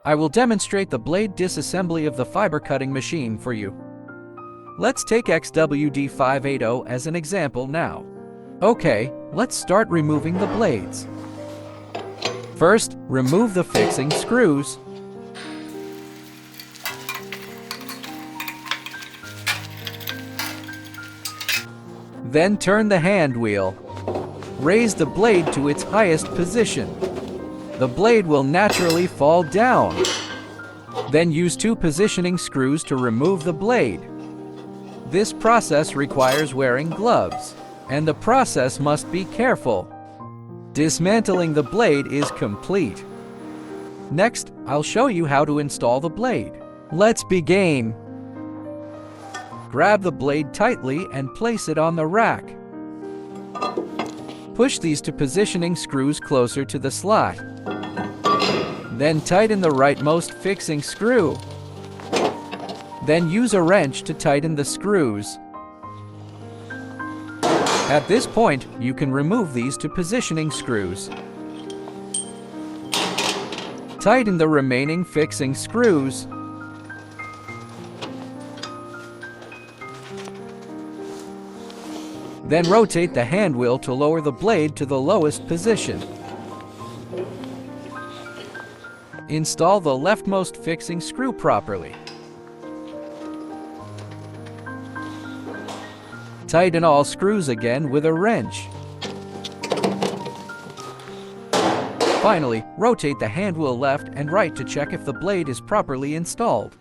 I will demonstrate the blade disassembly of the fiber cutting machine for you. Let's take XWD580 as an example now. Okay, let's start removing the blades. First, remove the fixing screws. Then turn the hand wheel. Raise the blade to its highest position. The blade will naturally fall down. Then use 2 positioning screws to remove the blade. This process requires wearing gloves, and the process must be careful. Dismantling the blade is complete. Next, I'll show you how to install the blade. Let's begin. Grab the blade tightly and place it on the rack. Push these 2 positioning screws closer to the slot. Then tighten the rightmost fixing screw. Then use a wrench to tighten the screws. At this point, you can remove these 2 positioning screws. Tighten the remaining fixing screws. Then rotate the hand wheel to lower the blade to the lowest position. Install the leftmost fixing screw properly. Tighten all screws again with a wrench. Finally, rotate the hand wheel left and right to check if the blade is properly installed.